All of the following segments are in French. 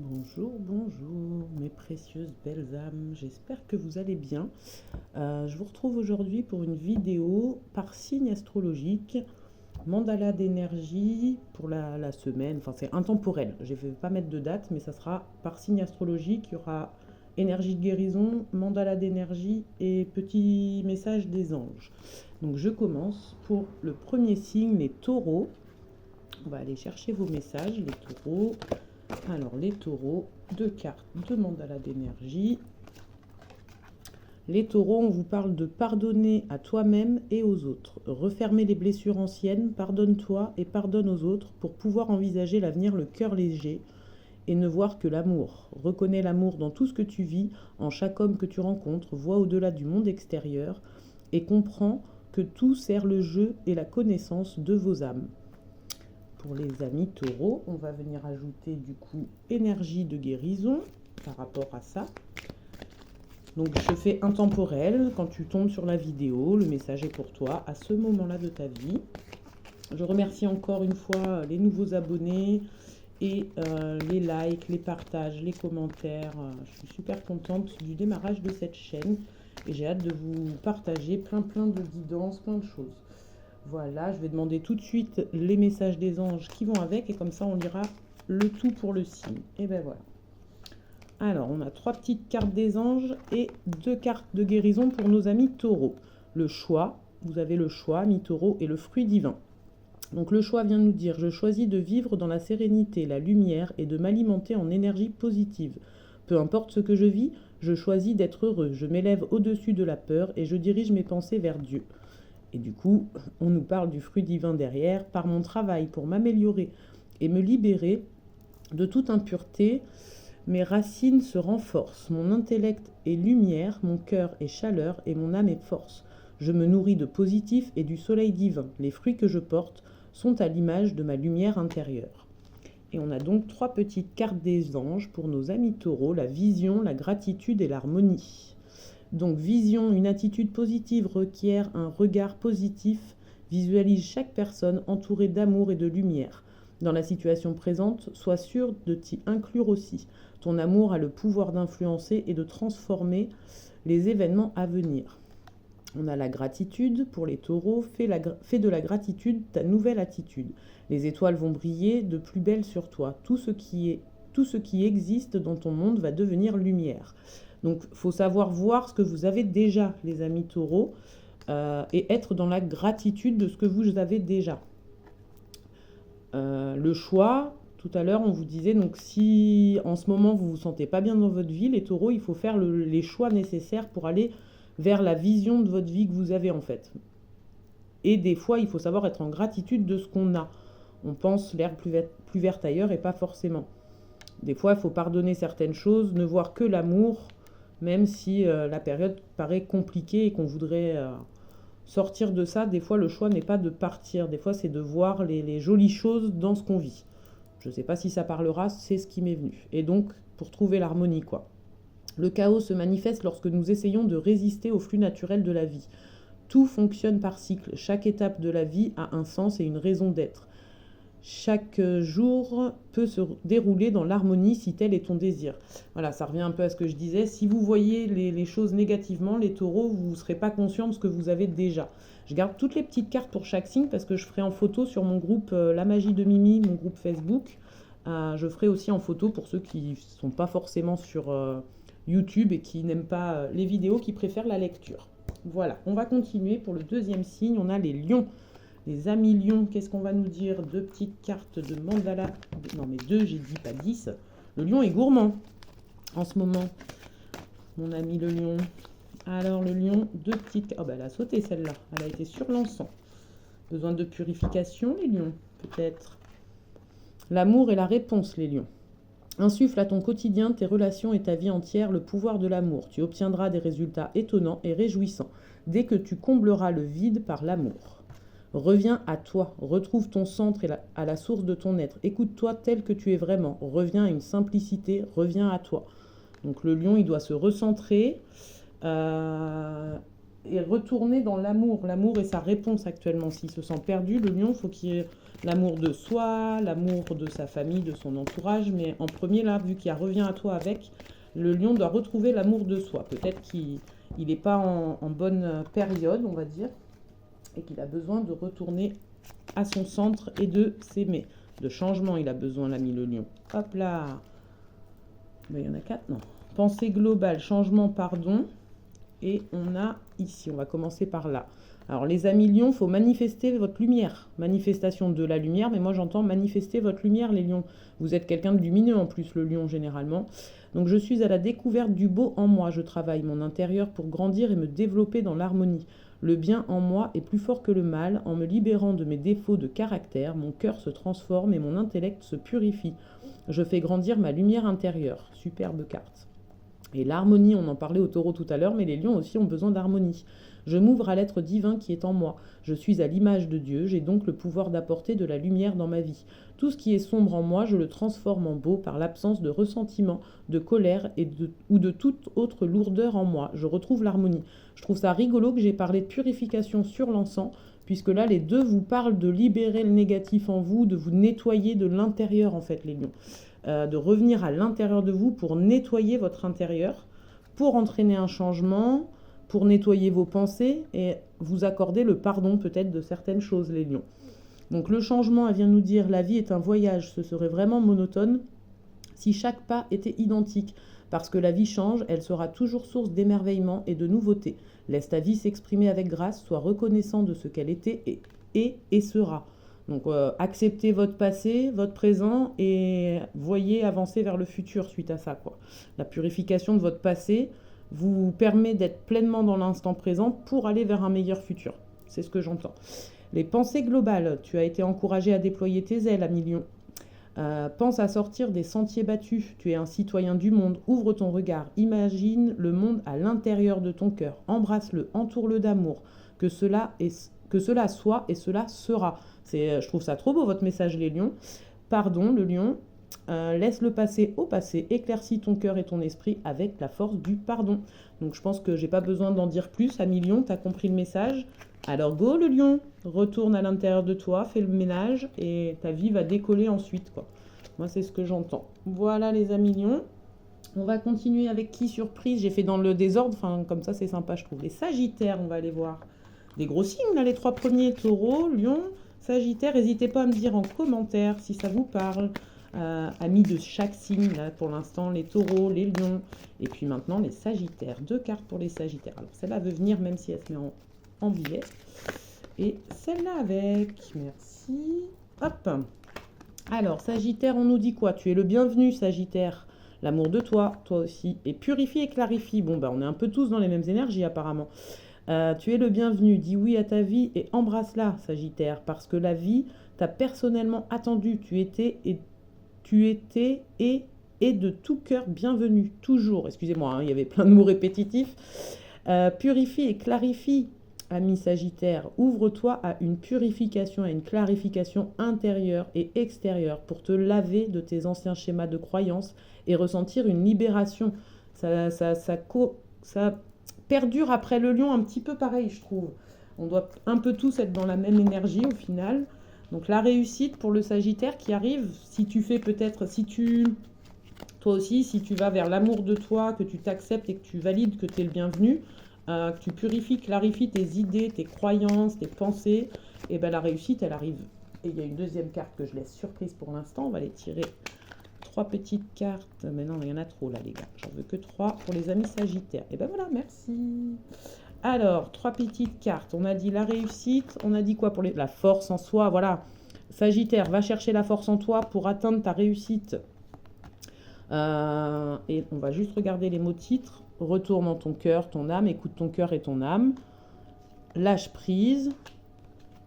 Bonjour, bonjour, mes précieuses belles âmes, j'espère que vous allez bien. Je vous retrouve aujourd'hui pour une vidéo par signe astrologique, mandala d'énergie pour la semaine, enfin c'est intemporel, je ne vais pas mettre de date, mais ça sera par signe astrologique, il y aura énergie de guérison, mandala d'énergie et petit message des anges. Donc je commence pour le premier signe, les taureaux. On va aller chercher vos messages, les taureaux. Alors, les taureaux, deux cartes de mandala d'énergie. Les taureaux, on vous parle de pardonner à toi-même et aux autres. Refermer les blessures anciennes, pardonne-toi et pardonne aux autres pour pouvoir envisager l'avenir le cœur léger et ne voir que l'amour. Reconnais l'amour dans tout ce que tu vis, en chaque homme que tu rencontres, vois au-delà du monde extérieur et comprends que tout sert le jeu et la connaissance de vos âmes. Pour les amis taureaux, on va venir ajouter du coup énergie de guérison par rapport à ça. Donc je fais intemporel, quand tu tombes sur la vidéo, le message est pour toi à ce moment-là de ta vie. Je remercie encore une fois les nouveaux abonnés et les likes, les partages, les commentaires. Je suis super contente du démarrage de cette chaîne et j'ai hâte de vous partager plein de guidances, plein de choses. Voilà, je vais demander tout de suite les messages des anges qui vont avec et comme ça on lira le tout pour le signe. Et ben voilà. Alors, on a 3 petites cartes des anges et 2 cartes de guérison pour nos amis taureaux. Le choix, vous avez le choix, amis taureaux, et le fruit divin. Donc le choix vient nous dire, je choisis de vivre dans la sérénité, la lumière et de m'alimenter en énergie positive. Peu importe ce que je vis, je choisis d'être heureux, je m'élève au-dessus de la peur et je dirige mes pensées vers Dieu. Et du coup, on nous parle du fruit divin derrière, par mon travail pour m'améliorer et me libérer de toute impureté, mes racines se renforcent, mon intellect est lumière, mon cœur est chaleur et mon âme est force. Je me nourris de positif et du soleil divin. Les fruits que je porte sont à l'image de ma lumière intérieure. Et on a donc 3 petites cartes des anges pour nos amis taureaux, la vision, la gratitude et l'harmonie. Donc vision, une attitude positive requiert un regard positif, visualise chaque personne entourée d'amour et de lumière. Dans la situation présente, sois sûr de t'y inclure aussi. Ton amour a le pouvoir d'influencer et de transformer les événements à venir. On a la gratitude pour les taureaux, fais de la gratitude ta nouvelle attitude. Les étoiles vont briller de plus belle sur toi. Tout ce qui existe dans ton monde va devenir lumière. Donc, il faut savoir voir ce que vous avez déjà, les amis taureaux, et être dans la gratitude de ce que vous avez déjà. Le choix, tout à l'heure, on vous disait, donc si en ce moment vous ne vous sentez pas bien dans votre vie, les taureaux, il faut faire les choix nécessaires pour aller vers la vision de votre vie que vous avez en fait. Et des fois, il faut savoir être en gratitude de ce qu'on a. On pense l'herbe plus verte ailleurs et pas forcément. Des fois, il faut pardonner certaines choses, ne voir que l'amour, même si la période paraît compliquée et qu'on voudrait sortir de ça. Des fois, le choix n'est pas de partir, des fois, c'est de voir les jolies choses dans ce qu'on vit. Je ne sais pas si ça parlera, c'est ce qui m'est venu. Et donc, pour trouver l'harmonie, quoi. Le chaos se manifeste lorsque nous essayons de résister au flux naturel de la vie. Tout fonctionne par cycle. Chaque étape de la vie a un sens et une raison d'être. Chaque jour peut se dérouler dans l'harmonie si tel est ton désir. Voilà, ça revient un peu à ce que je disais. Si vous voyez les choses négativement, les taureaux, vous ne serez pas conscient de ce que vous avez déjà. Je garde toutes les petites cartes pour chaque signe parce que je ferai en photo sur mon groupe La Magie de Mimi, mon groupe Facebook. Je ferai aussi en photo pour ceux qui ne sont pas forcément sur YouTube et qui n'aiment pas les vidéos, qui préfèrent la lecture. Voilà, on va continuer pour le deuxième signe. On a les lions. Les amis lions, qu'est-ce qu'on va nous dire? 2 petites cartes de mandala. Non, mais 2, j'ai dit pas 10. Le lion est gourmand en ce moment, mon ami le lion. Alors, le lion, 2 petites... Oh, bah, elle a sauté celle-là. Elle a été sur l'encens. Besoin de purification, les lions, peut-être. L'amour est la réponse, les lions. Insuffle à ton quotidien, tes relations et ta vie entière le pouvoir de l'amour. Tu obtiendras des résultats étonnants et réjouissants dès que tu combleras le vide par l'amour. Reviens à toi, retrouve ton centre et à la source de ton être. Écoute-toi tel que tu es vraiment. Reviens à une simplicité, reviens à toi. Donc le lion, il doit se recentrer et retourner dans l'amour. L'amour est sa réponse actuellement. S'il se sent perdu, le lion, il faut qu'il y ait l'amour de soi, l'amour de sa famille, de son entourage. Mais en premier, là, vu qu'il revient à toi avec, le lion doit retrouver l'amour de soi. Peut-être qu'il n'est pas en bonne période, on va dire, et qu'il a besoin de retourner à son centre et de s'aimer. De changement, il a besoin, l'ami le lion. Hop là. Ben, il y en a 4, non. Pensée globale, changement, pardon. Et on a ici, on va commencer par là. Alors les amis lions, il faut manifester votre lumière. Manifestation de la lumière, mais moi j'entends manifester votre lumière les lions. Vous êtes quelqu'un de lumineux en plus, le lion généralement. Donc je suis à la découverte du beau en moi. Je travaille mon intérieur pour grandir et me développer dans l'harmonie. Le bien en moi est plus fort que le mal. En me libérant de mes défauts de caractère, mon cœur se transforme et mon intellect se purifie. Je fais grandir ma lumière intérieure. Superbe carte. Et l'harmonie, on en parlait au taureau tout à l'heure, mais les lions aussi ont besoin d'harmonie. Je m'ouvre à l'être divin qui est en moi. Je suis à l'image de Dieu, j'ai donc le pouvoir d'apporter de la lumière dans ma vie. Tout ce qui est sombre en moi, je le transforme en beau par l'absence de ressentiment, de colère ou de toute autre lourdeur en moi. Je retrouve l'harmonie. Je trouve ça rigolo que j'ai parlé de purification sur l'encens, puisque là, les deux vous parlent de libérer le négatif en vous, de vous nettoyer de l'intérieur, en fait, les lions. De revenir à l'intérieur de vous pour nettoyer votre intérieur, pour entraîner un changement, pour nettoyer vos pensées et vous accorder le pardon peut-être de certaines choses, les lions. Donc le changement, elle vient nous dire, la vie est un voyage, ce serait vraiment monotone si chaque pas était identique. Parce que la vie change, elle sera toujours source d'émerveillement et de nouveautés. Laisse ta vie s'exprimer avec grâce, sois reconnaissant de ce qu'elle était et sera. Donc acceptez votre passé, votre présent et voyez avancer vers le futur suite à ça, quoi. La purification de votre passé vous permet d'être pleinement dans l'instant présent pour aller vers un meilleur futur. C'est ce que j'entends. Les pensées globales, tu as été encouragé à déployer tes ailes, ami lion. Pense à sortir des sentiers battus. Tu es un citoyen du monde. Ouvre ton regard. Imagine le monde à l'intérieur de ton cœur. Embrasse-le, entoure-le d'amour. Que cela soit et cela sera. Je trouve ça trop beau votre message les lions. Pardon le lion, laisse le passé au passé, éclaircis ton cœur et ton esprit avec la force du pardon. Donc je pense que j'ai pas besoin d'en dire plus, ami lion, t'as compris le message. Alors go le lion, retourne à l'intérieur de toi, fais le ménage et ta vie va décoller ensuite, quoi. Moi c'est ce que j'entends. Voilà les amis lions. On va continuer avec qui surprise. J'ai fait dans le désordre, enfin comme ça c'est sympa je trouve. Les sagittaires, on va aller voir. Des gros signes là, les 3 premiers, taureau, lion, sagittaire. N'hésitez pas à me dire en commentaire si ça vous parle. Amis de chaque signe, là pour l'instant les taureaux, les lions. Et puis maintenant les sagittaires. 2 cartes pour les sagittaires. Alors celle-là veut venir même si elle se met en billet. Et celle-là avec. Merci. Hop. Alors sagittaire, on nous dit quoi? Tu es le bienvenu sagittaire. L'amour de toi, toi aussi. Et purifie et clarifie. Bon on est un peu tous dans les mêmes énergies apparemment. Tu es le bienvenu, dis oui à ta vie et embrasse-la, Sagittaire, parce que la vie t'a personnellement attendu. Tu étais et de tout cœur bienvenu, toujours. Excusez-moi, hein, il y avait plein de mots répétitifs. Purifie et clarifie, ami Sagittaire. Ouvre-toi à une purification, à une clarification intérieure et extérieure pour te laver de tes anciens schémas de croyances et ressentir une libération. Ça perdure après le lion un petit peu pareil, je trouve. On doit un peu tous être dans la même énergie au final. Donc la réussite pour le Sagittaire qui arrive, si tu fais peut-être, toi aussi, si tu vas vers l'amour de toi, que tu t'acceptes et que tu valides que tu es le bienvenu, que tu purifies, clarifies tes idées, tes croyances, tes pensées, et bien la réussite, elle arrive. Et il y a une deuxième carte que je laisse surprise pour l'instant. On va les tirer 3 petites cartes. Mais non, il y en a trop là, les gars. J'en veux que 3 pour les amis Sagittaires. Et ben voilà, merci. Alors, 3 petites cartes. On a dit la réussite. On a dit quoi pour la force en soi? Voilà. Sagittaire, va chercher la force en toi pour atteindre ta réussite. Et on va juste regarder les mots titres. Retourne en ton cœur, ton âme. Écoute ton cœur et ton âme. Lâche prise.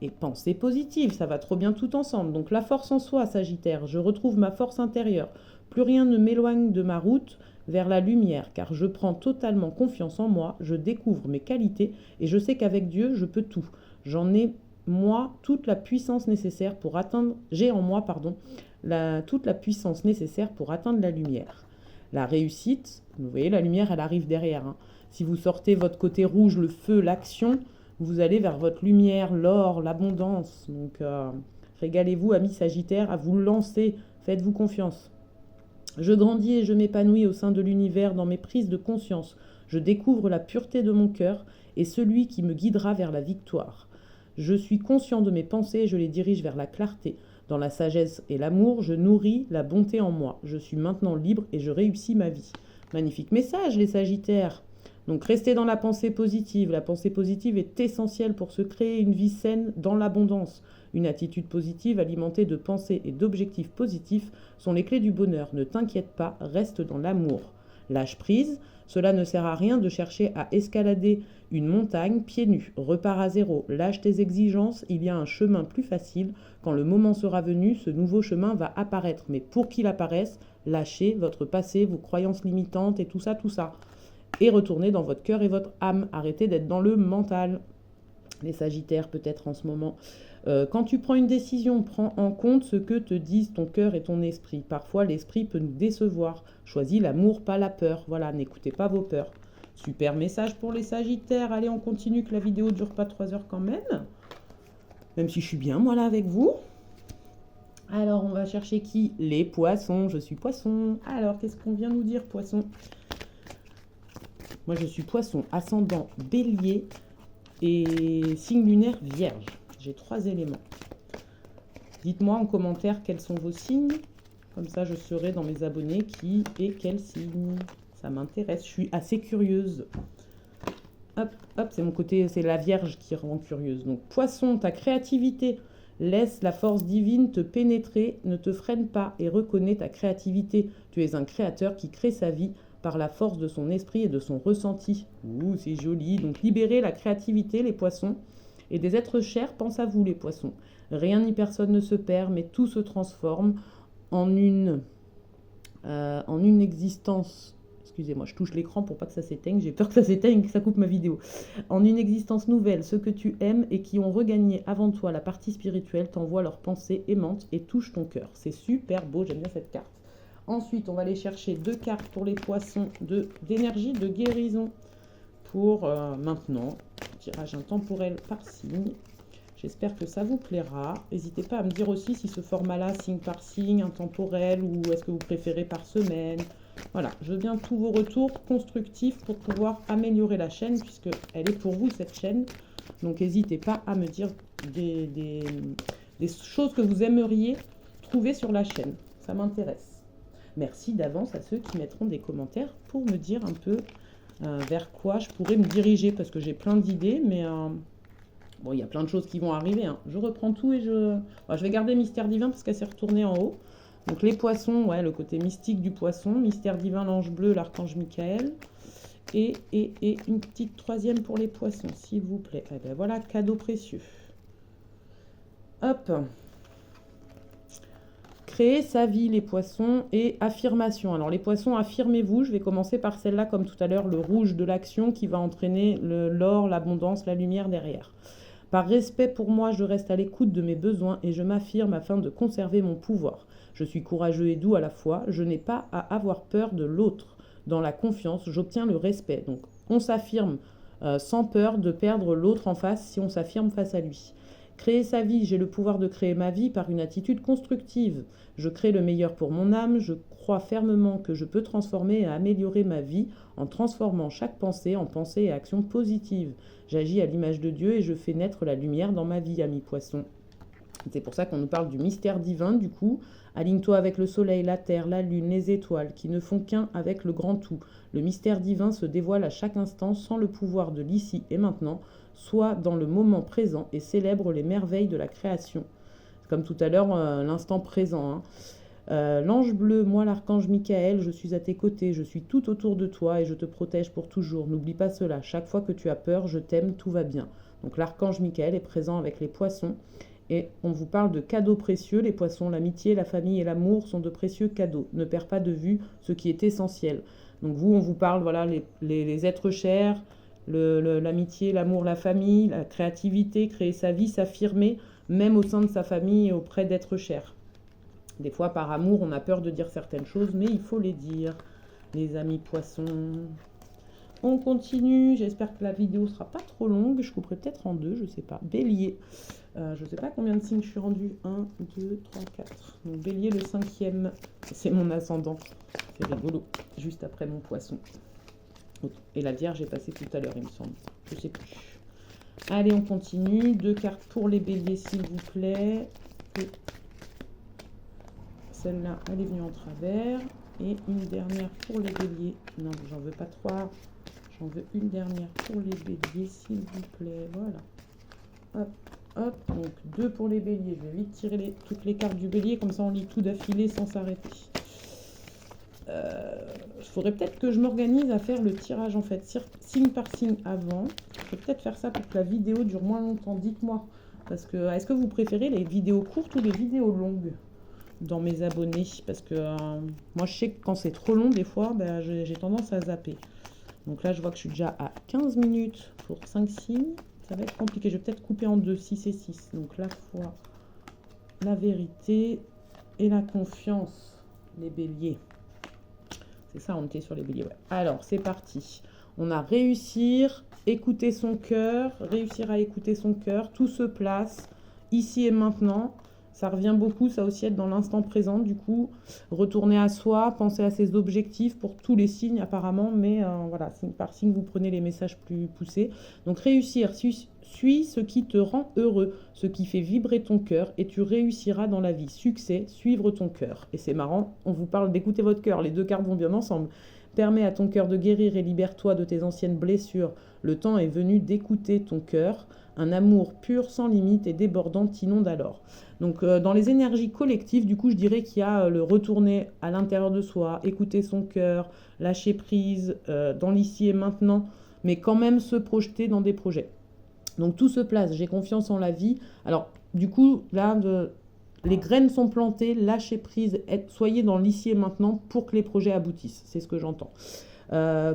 Et pensée positive, ça va trop bien tout ensemble. Donc la force en soi, Sagittaire, je retrouve ma force intérieure. Plus rien ne m'éloigne de ma route vers la lumière, car je prends totalement confiance en moi, je découvre mes qualités et je sais qu'avec Dieu, je peux tout. J'en ai, moi, toute la puissance nécessaire pour atteindre... J'ai en moi, toute la puissance nécessaire pour atteindre la lumière. La réussite, vous voyez, la lumière, elle arrive derrière. Hein. Si vous sortez votre côté rouge, le feu, l'action, vous allez vers votre lumière, l'or, l'abondance. Donc, régalez-vous, amis Sagittaires, à vous lancer. Faites-vous confiance. Je grandis et je m'épanouis au sein de l'univers dans mes prises de conscience. Je découvre la pureté de mon cœur et celui qui me guidera vers la victoire. Je suis conscient de mes pensées et je les dirige vers la clarté. Dans la sagesse et l'amour, je nourris la bonté en moi. Je suis maintenant libre et je réussis ma vie. Magnifique message, les Sagittaires. Donc, restez dans la pensée positive. La pensée positive est essentielle pour se créer une vie saine dans l'abondance. Une attitude positive alimentée de pensées et d'objectifs positifs sont les clés du bonheur. Ne t'inquiète pas, reste dans l'amour. Lâche prise. Cela ne sert à rien de chercher à escalader une montagne pieds nus. Repars à zéro. Lâche tes exigences. Il y a un chemin plus facile. Quand le moment sera venu, ce nouveau chemin va apparaître. Mais pour qu'il apparaisse, lâchez votre passé, vos croyances limitantes et tout ça, tout ça. Et retournez dans votre cœur et votre âme. Arrêtez d'être dans le mental. Les Sagittaires, peut-être en ce moment. Quand tu prends une décision, prends en compte ce que te disent ton cœur et ton esprit. Parfois, l'esprit peut nous décevoir. Choisis l'amour, pas la peur. Voilà, n'écoutez pas vos peurs. Super message pour les Sagittaires. Allez, on continue, que la vidéo ne dure pas 3 heures quand même. Même si je suis bien, moi, là, avec vous. Alors, on va chercher qui? Les Poissons. Je suis Poisson. Alors, qu'est-ce qu'on vient nous dire, Poisson? Moi, je suis Poisson, ascendant Bélier et signe lunaire Vierge. J'ai 3 éléments. Dites-moi en commentaire quels sont vos signes. Comme ça, je saurai dans mes abonnés qui est quel signe. Ça m'intéresse. Je suis assez curieuse. Hop, hop, c'est mon côté, c'est la Vierge qui rend curieuse. Donc, Poisson, ta créativité. Laisse la force divine te pénétrer. Ne te freine pas et reconnais ta créativité. Tu es un créateur qui crée sa vie par la force de son esprit et de son ressenti. Ouh, c'est joli. Donc, libérez la créativité, les Poissons. Et des êtres chers, pense à vous, les Poissons. Rien ni personne ne se perd, mais tout se transforme en une existence. Excusez-moi, je touche l'écran pour pas que ça s'éteigne. J'ai peur que ça s'éteigne et que ça coupe ma vidéo. En une existence nouvelle, ceux que tu aimes et qui ont regagné avant toi la partie spirituelle t'envoient leurs pensées aimantes et touchent ton cœur. C'est super beau, j'aime bien cette carte. Ensuite, on va aller chercher 2 cartes pour les Poissons d'énergie, de guérison pour maintenant. Tirage intemporel par signe. J'espère que ça vous plaira. N'hésitez pas à me dire aussi si ce format-là, signe par signe, intemporel, ou est-ce que vous préférez par semaine. Voilà, je veux bien tous vos retours constructifs pour pouvoir améliorer la chaîne, puisqu'elle est pour vous, cette chaîne. Donc, n'hésitez pas à me dire des choses que vous aimeriez trouver sur la chaîne. Ça m'intéresse. Merci d'avance à ceux qui mettront des commentaires pour me dire un peu vers quoi je pourrais me diriger, parce que j'ai plein d'idées, mais bon, il y a plein de choses qui vont arriver. Hein. Je reprends tout et je vais garder Mystère Divin parce qu'elle s'est retournée en haut. Donc les Poissons, ouais, le côté mystique du Poisson, Mystère Divin, l'Ange Bleu, l'Archange Michael, et une petite 3e pour les Poissons, s'il vous plaît. Eh bien voilà, cadeau précieux. Hop. Créer sa vie, les Poissons, et affirmation. Alors les Poissons, affirmez-vous. Je vais commencer par celle-là, comme tout à l'heure, le rouge de l'action qui va entraîner l'or, l'abondance, la lumière derrière. Par respect pour moi, je reste à l'écoute de mes besoins et je m'affirme afin de conserver mon pouvoir. Je suis courageux et doux à la fois. Je n'ai pas à avoir peur de l'autre. Dans la confiance, j'obtiens le respect. Donc on s'affirme sans peur de perdre l'autre en face si on s'affirme face à lui. Créer sa vie, j'ai le pouvoir de créer ma vie par une attitude constructive. Je crée le meilleur pour mon âme, je crois fermement que je peux transformer et améliorer ma vie en transformant chaque pensée en pensée et action positive. J'agis à l'image de Dieu et je fais naître la lumière dans ma vie, amis Poissons. C'est pour ça qu'on nous parle du mystère divin, du coup. Aligne-toi avec le soleil, la terre, la lune, les étoiles, qui ne font qu'un avec le grand tout. Le mystère divin se dévoile à chaque instant sans le pouvoir de l'ici et maintenant. Sois dans le moment présent et célèbre les merveilles de la création. Comme tout à l'heure, l'instant présent. Hein. L'ange bleu, moi l'archange Michael, je suis à tes côtés, je suis tout autour de toi et je te protège pour toujours. N'oublie pas cela, chaque fois que tu as peur, je t'aime, tout va bien. Donc l'archange Michael est présent avec les Poissons. Et on vous parle de cadeaux précieux. Les Poissons, l'amitié, la famille et l'amour sont de précieux cadeaux. Ne perds pas de vue ce qui est essentiel. Donc vous, on vous parle, voilà, les êtres chers, l'amitié, l'amour, la famille, la créativité, créer sa vie, s'affirmer, même au sein de sa famille et auprès d'êtres chers. Des fois, par amour, on a peur de dire certaines choses, mais il faut les dire. les amis poissons. On continue, j'espère que la vidéo sera pas trop longue, je couperai peut-être en deux, je sais pas. Bélier, je sais pas combien de signes je suis rendue, 1, 2, 3, 4. Donc Bélier le 5e, c'est mon ascendant, c'est rigolo, juste après mon poisson. Et la Vierge est passée tout à l'heure, il me semble, je sais plus. Allez, on continue, 2 cartes pour les béliers s'il vous plaît. Celle-là, elle est venue en travers. Et une dernière pour les béliers. Non, j'en veux pas 3. J'en veux une dernière pour les béliers, s'il vous plaît. Voilà. Hop, hop. Donc 2 pour les béliers. Je vais vite tirer toutes les cartes du bélier. Comme ça, on lit tout d'affilée sans s'arrêter. Il faudrait peut-être que je m'organise à faire le tirage, en fait, signe par signe avant. Je vais peut-être faire ça pour que la vidéo dure moins longtemps. Dites-moi. Parce que, est-ce que vous préférez les vidéos courtes ou les vidéos longues dans mes abonnés? Parce que moi, je sais que quand c'est trop long, des fois, j'ai tendance à zapper. Donc là, je vois que je suis déjà à 15 minutes pour 5 signes. Ça va être compliqué. Je vais peut-être couper en deux, 6 et 6. Donc la foi, la vérité et la confiance, les béliers. C'est ça, on était sur les béliers. Ouais. Alors, c'est parti. On a réussir, écouter son cœur, réussir à écouter son cœur. Tout se place ici et maintenant. Ça revient beaucoup, ça aussi être dans l'instant présent, du coup, retourner à soi, penser à ses objectifs pour tous les signes apparemment, mais voilà, signe par signe, vous prenez les messages plus poussés. Donc réussir, suis ce qui te rend heureux, ce qui fait vibrer ton cœur, et tu réussiras dans la vie. Succès, suivre ton cœur. Et c'est marrant, on vous parle d'écouter votre cœur, les deux cartes vont bien ensemble. Permets à ton cœur de guérir et libère-toi de tes anciennes blessures. Le temps est venu d'écouter ton cœur. Un amour pur, sans limite et débordant t'inonde alors. Donc dans les énergies collectives, du coup, je dirais qu'il y a le retourner à l'intérieur de soi, écouter son cœur, lâcher prise dans l'ici et maintenant, mais quand même se projeter dans des projets. Donc tout se place, j'ai confiance en la vie. Alors du coup, là, les graines sont plantées, lâchez prise, soyez dans l'ici et maintenant pour que les projets aboutissent. C'est ce que j'entends.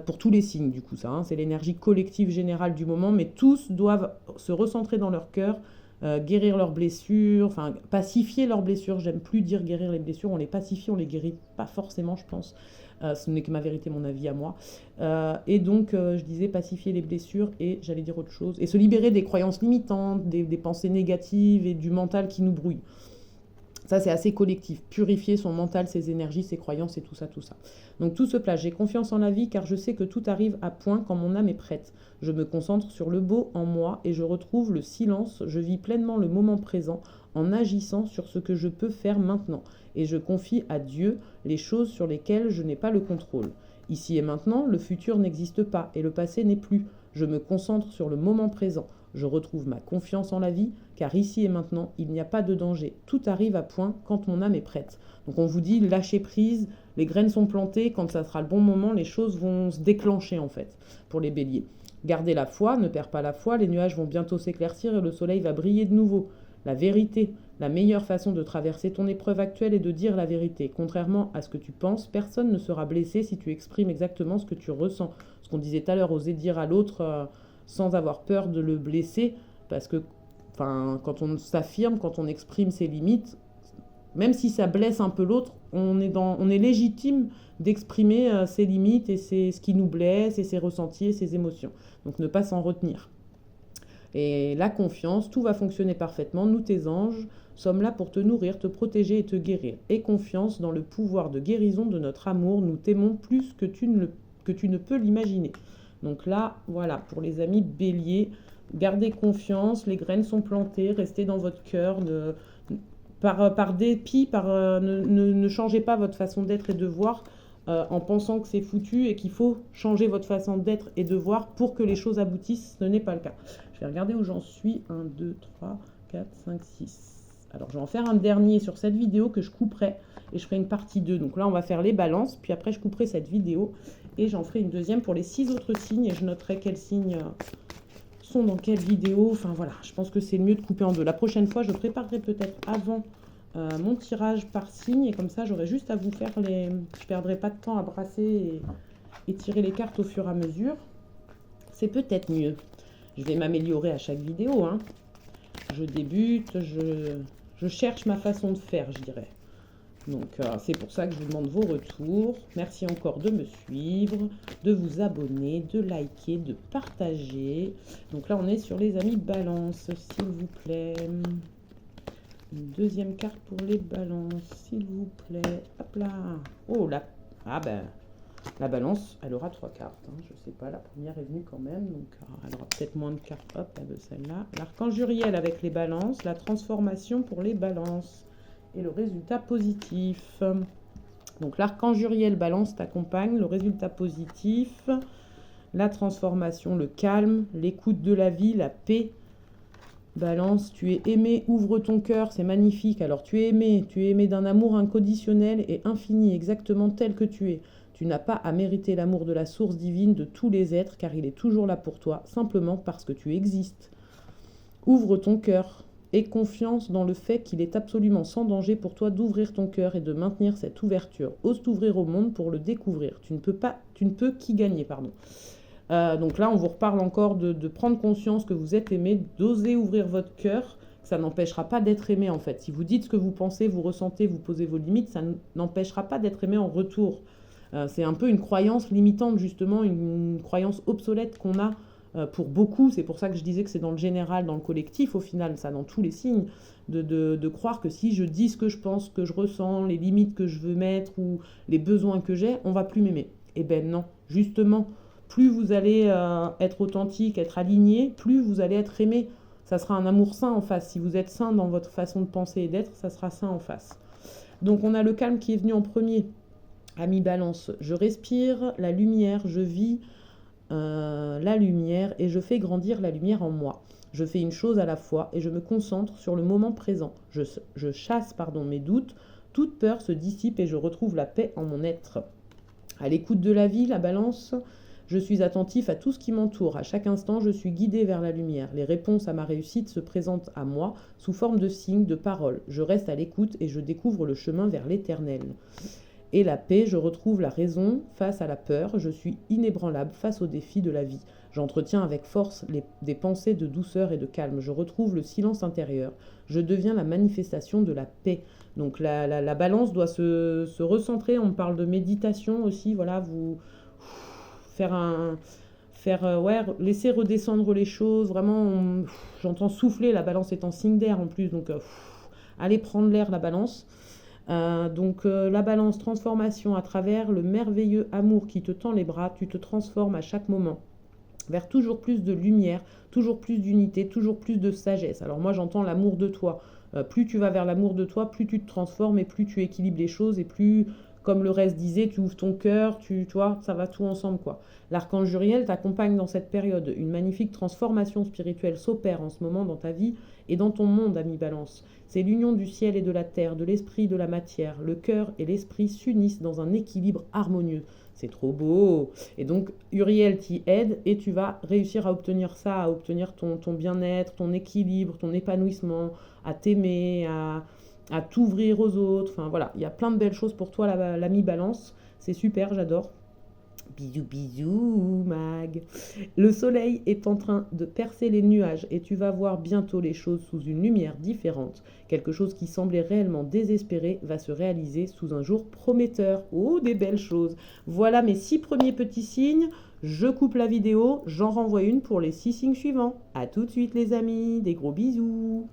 Pour tous les signes, du coup, ça, hein, c'est l'énergie collective générale du moment, mais tous doivent se recentrer dans leur cœur, guérir leurs blessures, enfin, pacifier leurs blessures. J'aime plus dire guérir les blessures, on les pacifie, on les guérit pas forcément, je pense. Ce n'est que ma vérité, mon avis à moi. Et donc, je disais pacifier les blessures et j'allais dire autre chose. Et se libérer des croyances limitantes, des pensées négatives et du mental qui nous brouille. Ça, c'est assez collectif. Purifier son mental, ses énergies, ses croyances et tout ça, tout ça. Donc tout se place. J'ai confiance en la vie car je sais que tout arrive à point quand mon âme est prête. Je me concentre sur le beau en moi et je retrouve le silence. Je vis pleinement le moment présent en agissant sur ce que je peux faire maintenant. Et je confie à Dieu les choses sur lesquelles je n'ai pas le contrôle. Ici et maintenant, le futur n'existe pas et le passé n'est plus. Je me concentre sur le moment présent. Je retrouve ma confiance en la vie, car ici et maintenant, il n'y a pas de danger. Tout arrive à point quand mon âme est prête. Donc on vous dit, lâchez prise, les graines sont plantées, quand ça sera le bon moment, les choses vont se déclencher en fait, pour les béliers. Gardez la foi, ne perds pas la foi, les nuages vont bientôt s'éclaircir et le soleil va briller de nouveau. La vérité, la meilleure façon de traverser ton épreuve actuelle est de dire la vérité. Contrairement à ce que tu penses, personne ne sera blessé si tu exprimes exactement ce que tu ressens. Ce qu'on disait tout à l'heure, oser dire à l'autre... sans avoir peur de le blesser, parce que quand on s'affirme, quand on exprime ses limites, même si ça blesse un peu l'autre, on est légitime d'exprimer ses limites et ce qui nous blesse et ses ressentis et ses émotions. Donc ne pas s'en retenir. Et la confiance, tout va fonctionner parfaitement. Nous, tes anges, sommes là pour te nourrir, te protéger et te guérir. Et confiance dans le pouvoir de guérison de notre amour. Nous t'aimons plus que tu ne peux l'imaginer. Donc là, voilà, pour les amis béliers, gardez confiance, les graines sont plantées, restez dans votre cœur, par dépit, ne changez pas votre façon d'être et de voir en pensant que c'est foutu et qu'il faut changer votre façon d'être et de voir pour que les choses aboutissent. Ce n'est pas le cas. Je vais regarder où j'en suis. 1, 2, 3, 4, 5, 6. Alors, je vais en faire un dernier sur cette vidéo que je couperai et je ferai une partie 2. Donc là, on va faire les balances, puis après, je couperai cette vidéo et j'en ferai une deuxième pour les 6 autres signes et je noterai quels signes sont dans quelle vidéo. Enfin, voilà, je pense que c'est le mieux de couper en deux. La prochaine fois, je préparerai peut-être avant mon tirage par signe et comme ça, j'aurai juste à vous faire les... Je ne perdrai pas de temps à brasser et tirer les cartes au fur et à mesure. C'est peut-être mieux. Je vais m'améliorer à chaque vidéo, hein. Je débute, je cherche ma façon de faire, je dirais. Donc, c'est pour ça que je vous demande vos retours. Merci encore de me suivre, de vous abonner, de liker, de partager. Donc là, on est sur les amis balance, s'il vous plaît. Une deuxième carte pour les balances, s'il vous plaît. Hop là. Oh là. Ah ben, la balance, elle aura 3 cartes. Hein. Je sais pas, la première est venue quand même. Donc, elle aura peut-être moins de cartes. Hop, elle veut celle-là. L'archange Uriel avec les balances. La transformation pour les balances. Et le résultat positif. Donc, l'archange Uriel balance t'accompagne. Le résultat positif. La transformation, le calme. L'écoute de la vie, la paix. Balance, tu es aimé, ouvre ton cœur, c'est magnifique. Alors tu es aimé d'un amour inconditionnel et infini, exactement tel que tu es. Tu n'as pas à mériter l'amour de la source divine de tous les êtres, car il est toujours là pour toi, simplement parce que tu existes. Ouvre ton cœur, aie confiance dans le fait qu'il est absolument sans danger pour toi d'ouvrir ton cœur et de maintenir cette ouverture. Ose t'ouvrir au monde pour le découvrir. Tu ne peux qu'y gagner, pardon. Donc là, on vous reparle encore de prendre conscience que vous êtes aimé, d'oser ouvrir votre cœur. Ça n'empêchera pas d'être aimé en fait. Si vous dites ce que vous pensez, vous ressentez, vous posez vos limites, ça n'empêchera pas d'être aimé en retour. C'est un peu une croyance limitante justement, une croyance obsolète qu'on a pour beaucoup. C'est pour ça que je disais que c'est dans le général, dans le collectif au final, ça dans tous les signes, de croire que si je dis ce que je pense, que je ressens, les limites que je veux mettre ou les besoins que j'ai, on va plus m'aimer. Eh ben non, justement. Plus vous allez être authentique, être aligné, plus vous allez être aimé. Ça sera un amour sain en face. Si vous êtes sain dans votre façon de penser et d'être, ça sera sain en face. Donc on a le calme qui est venu en premier. Ami balance, je respire la lumière, je vis la lumière et je fais grandir la lumière en moi. Je fais une chose à la fois et je me concentre sur le moment présent. Je chasse mes doutes. Toute peur se dissipe et je retrouve la paix en mon être. À l'écoute de la vie, la balance... Je suis attentif à tout ce qui m'entoure. À chaque instant, je suis guidé vers la lumière. Les réponses à ma réussite se présentent à moi sous forme de signes, de paroles. Je reste à l'écoute et je découvre le chemin vers l'éternel. Et la paix, je retrouve la raison face à la peur. Je suis inébranlable face aux défis de la vie. J'entretiens avec force des pensées de douceur et de calme. Je retrouve le silence intérieur. Je deviens la manifestation de la paix. Donc la balance doit se recentrer. On me parle de méditation aussi. Voilà, vous... laisser redescendre les choses, vraiment, j'entends souffler, la balance est en signe d'air en plus, donc allez prendre l'air la balance. La balance, transformation à travers le merveilleux amour qui te tend les bras, tu te transformes à chaque moment vers toujours plus de lumière, toujours plus d'unité, toujours plus de sagesse. Alors moi j'entends l'amour de toi, plus tu vas vers l'amour de toi, plus tu te transformes et plus tu équilibres les choses et plus... Comme le reste disait, tu ouvres ton cœur, tu vois, ça va tout ensemble, quoi. L'archange Uriel t'accompagne dans cette période. Une magnifique transformation spirituelle s'opère en ce moment dans ta vie et dans ton monde, ami Balance. C'est l'union du ciel et de la terre, de l'esprit et de la matière. Le cœur et l'esprit s'unissent dans un équilibre harmonieux. C'est trop beau. Et donc, Uriel t'y aide et tu vas réussir à obtenir ça, à obtenir ton bien-être, ton équilibre, ton épanouissement, à t'aimer, à t'ouvrir aux autres. Enfin voilà, il y a plein de belles choses pour toi, l'ami Balance. C'est super, j'adore. Bisous, bisous, Mag. Le soleil est en train de percer les nuages et tu vas voir bientôt les choses sous une lumière différente. Quelque chose qui semblait réellement désespéré va se réaliser sous un jour prometteur. Oh, des belles choses. Voilà mes 6 premiers petits signes. Je coupe la vidéo, j'en renvoie une pour les 6 signes suivants. À tout de suite les amis, des gros bisous.